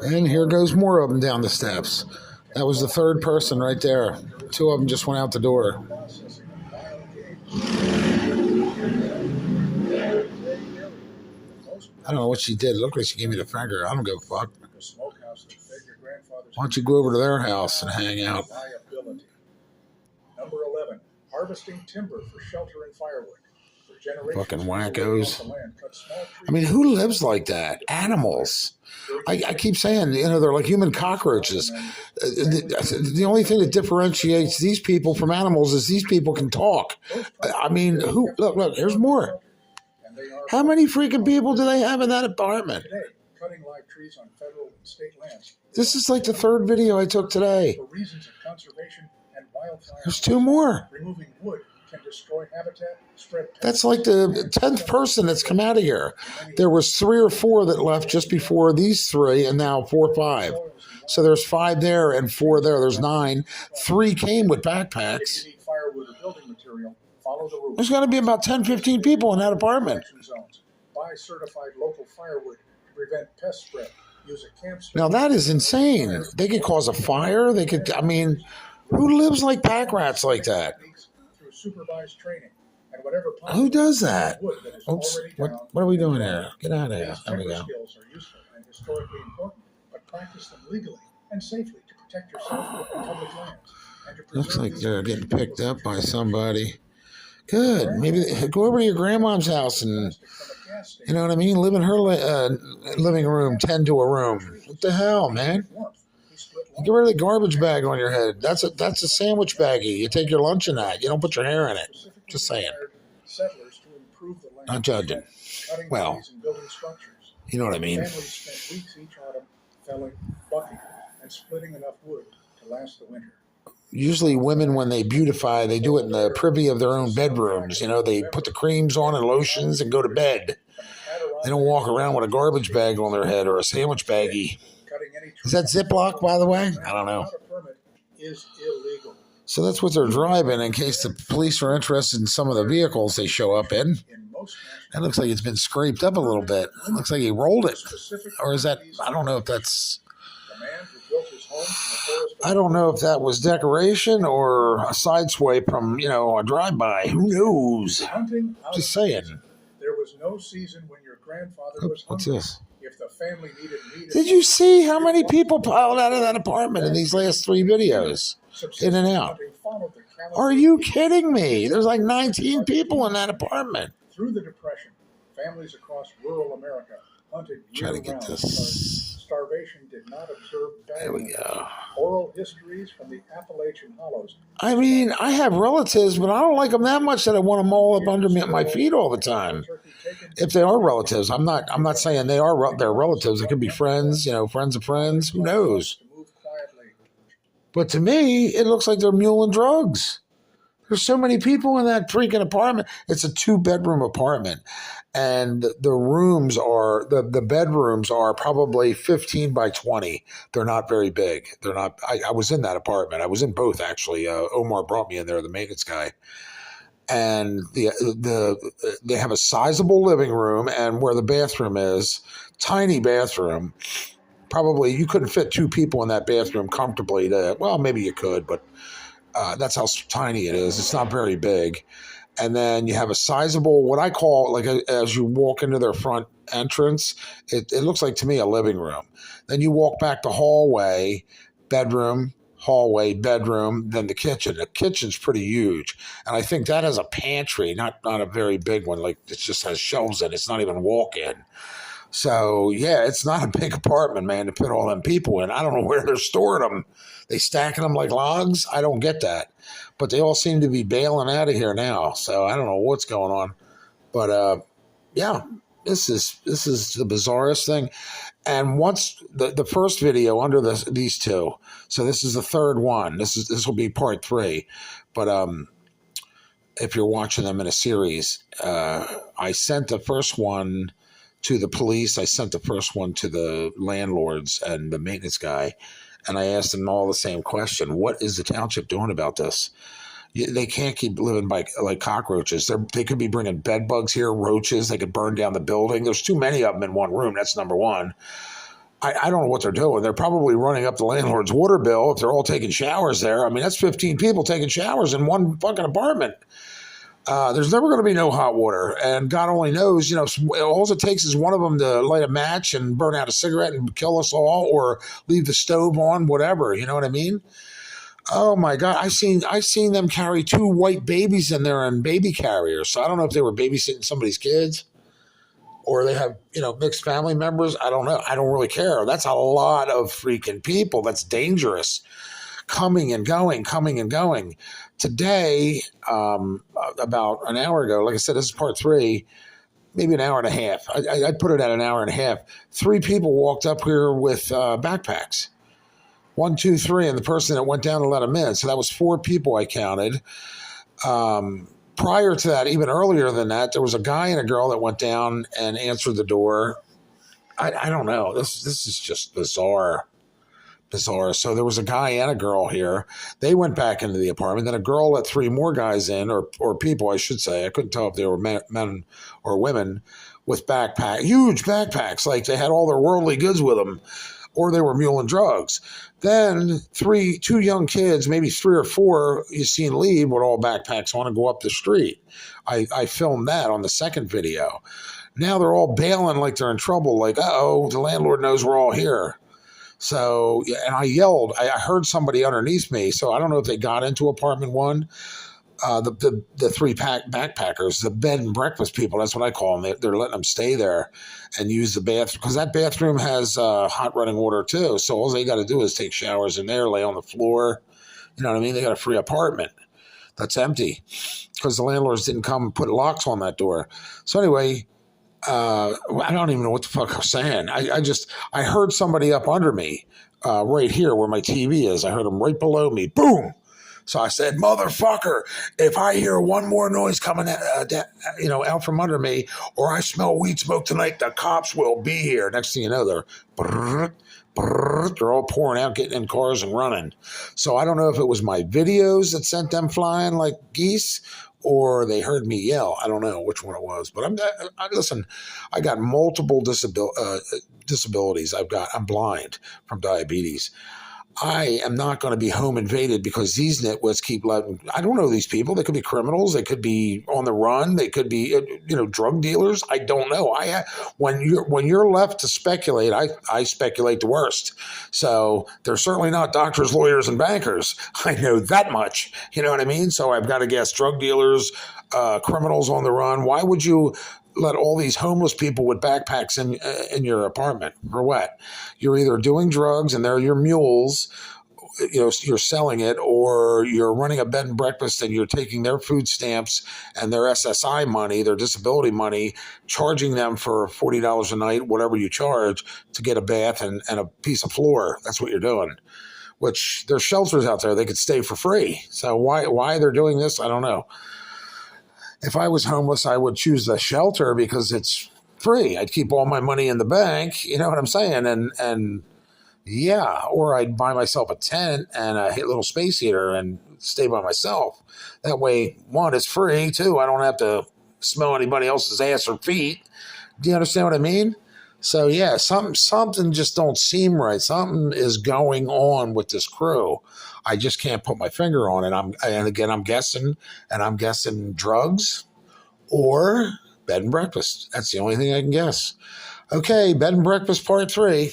And here goes more of them down the steps. That was the third person right there. Two of them just went out the door. I don't know what she did. It looked like she gave me the finger. I don't give a fuck. Why don't you go over to their house and hang out? Number 11, harvesting timber for shelter and firewood. Fucking wackos. I mean, who lives like that? Animals. I keep saying, they're like human cockroaches. The only thing that differentiates these people from animals is these people can talk. I mean, look, here's more. How many freaking people do they have in that apartment? Cutting live trees on federal and state lands. This is like the third video I took today. For reasons of conservation and wildfire. There's two more. Removing wood can destroy habitat, spread pests. That's like the 10th person that's come out of here. There was 3 or 4 that left just before these 3, and now 4 or 5. So there's 5 there and 4 there. There's 9. 3 came with backpacks. If you need firewood or building material, follow the rules. There's got to be about 10, 15 people in that apartment. Buy certified local firewood to prevent pest spread. Use a camp. Now that is insane. They could cause a fire. They could, I mean, who lives like pack rats like that? Through supervised training and whatever. Who does that? Oops. What are we doing here? Get out of here. There we go. Skills are useful and historically important, but practice them legally and safely to protect yourself on public lands. Looks like they're getting picked up by somebody. Good. Maybe go over to your grandma's house and, you know what I mean, live in her living room, tend to a room. What the hell, man? Get rid of the garbage bag on your head. That's a sandwich baggie. You take your lunch in that. You don't put your hair in it. Just saying. Not judging. Well, you know what I mean. Families spent weeks each autumn felling, bucking, and splitting enough wood to last the winter. Usually women, when they beautify, they do it in the privy of their own bedrooms. You know, they put the creams on and lotions and go to bed. They don't walk around with a garbage bag on their head or a sandwich baggie. Is that Ziploc, by the way? I don't know. So that's what they're driving in case the police are interested in some of the vehicles they show up in. That looks like it's been scraped up a little bit. It looks like he rolled it. Or is that, I don't know if that's... I don't know if that was decoration or a sideswipe from, a drive-by. Who knows? Just saying. There was no season when your grandfather was hungry. What's this? If the family needed meat. Did you see how many people piled out of that apartment in these last 3 videos? In and out. Are you kidding me? There's like 19 people in that apartment. Through the Depression, families across rural America hunted year-round. Starvation did not observe bad. There we go. Oral histories from the Appalachian Hollows. I mean, I have relatives, but I don't like them that much that I want them all up under me at my feet all the time. If they are relatives, I'm not saying they're relatives. It could be friends, friends of friends. Who knows? But to me, it looks like they're muling drugs. There's so many people in that freaking apartment. It's a 2-bedroom apartment. And the rooms are, the bedrooms are probably 15 by 20. They're not very big. They're not, I was in that apartment. I was in both, actually. Omar brought me in there, the maintenance guy. And they have a sizable living room, and where the bathroom is, tiny bathroom. Probably you couldn't fit 2 people in that bathroom comfortably. Well, maybe you could, but that's how tiny it is. It's not very big. And then you have a sizable, what I call, like as you walk into their front entrance, it looks like to me a living room. Then you walk back the hallway, bedroom, hallway, bedroom, then the kitchen. The kitchen's pretty huge. And I think that has a pantry, not a very big one. Like it just has shelves in it. It's not even walk-in. So, yeah, it's not a big apartment, man, to put all them people in. I don't know where they're storing them. They stacking them like logs? I don't get that. But they all seem to be bailing out of here now. So I don't know what's going on. But, yeah, this is the bizarrest thing. And once the first video under these 2, so this is the third one. This will be part 3. But if you're watching them in a series, I sent the first one to the police. I sent the first one to the landlords and the maintenance guy, and I asked them all the same question. What is the township doing about this? They can't keep living like cockroaches. They could be bringing bed bugs here, roaches. They could burn down the building. There's too many of them in one room. That's number one. I don't know what they're doing. They're probably running up the landlord's water bill if they're all taking showers there. I mean, that's 15 people taking showers in one fucking apartment. There's never going to be no hot water, and God only knows. All it takes is one of them to light a match and burn out a cigarette and kill us all, or leave the stove on, whatever. You know what I mean? Oh my God, I seen them carry two white babies in there in baby carriers. So I don't know if they were babysitting somebody's kids or they have mixed family members. I don't know. I don't really care. That's a lot of freaking people. That's dangerous. Coming and going, coming and going. Today, about an hour ago, like I said, this is part 3, maybe an hour and a half. I'd put it at an hour and a half. 3 people walked up here with backpacks. 1, 2, 3, and the person that went down to let them in. So that was 4 people I counted. Prior to that, even earlier than that, there was a guy and a girl that went down and answered the door. I don't know. This is just bizarre. So there was a guy and a girl here. They went back into the apartment. Then a girl let 3 more guys in, or people, I should say. I couldn't tell if they were men or women with huge backpacks, like they had all their worldly goods with them, or they were muling drugs. Then 2 young kids, maybe 3 or 4, you seen leave with all backpacks on and go up the street. I filmed that on the second video. Now they're all bailing like they're in trouble, like, uh-oh, the landlord knows we're all here. So, and I yelled. I heard somebody underneath me. So I don't know if they got into apartment 1. The 3 backpackers, the bed and breakfast people. That's what I call them. They're letting them stay there and use the bathroom because that bathroom has hot running water too. So all they got to do is take showers in there, lay on the floor. You know what I mean? They got a free apartment that's empty because the landlords didn't come and put locks on that door. So anyway. I don't even know what the fuck I was saying. I heard somebody up under me, right here where my TV is. I heard him right below me. Boom. So I said, motherfucker, if I hear one more noise coming out from under me, or I smell weed smoke tonight, the cops will be here. Next thing you know, they're all pouring out, getting in cars and running. So I don't know if it was my videos that sent them flying like geese, or they heard me yell. I don't know which one it was, but listen, I got multiple disabilities. I'm blind from diabetes. I am not going to be home invaded because these nitwits keep letting. I don't know these people. They could be criminals. They could be on the run. They could be, drug dealers. I don't know. When you're left to speculate, I speculate the worst. So they're certainly not doctors, lawyers, and bankers. I know that much. You know what I mean? So I've got to guess drug dealers, criminals on the run. Why would you let all these homeless people with backpacks in your apartment for what? You're either doing drugs and they're your mules, you're selling it, or you're running a bed and breakfast and you're taking their food stamps and their SSI money, their disability money, charging them for $40 a night, whatever you charge, to get a bath and a piece of floor. That's what you're doing. Which there's shelters out there. They could stay for free. So why they're doing this, I don't know. If I was homeless, I would choose the shelter because it's free. I'd keep all my money in the bank. You know what I'm saying? And yeah, or I'd buy myself a tent and a little space heater and stay by myself. That way, 1, it's free. 2, I don't have to smell anybody else's ass or feet. Do you understand what I mean? So yeah, something just don't seem right. Something is going on with this crew. I just can't put my finger on it. I'm guessing drugs or bed and breakfast. That's the only thing I can guess. Okay, bed and breakfast part 3.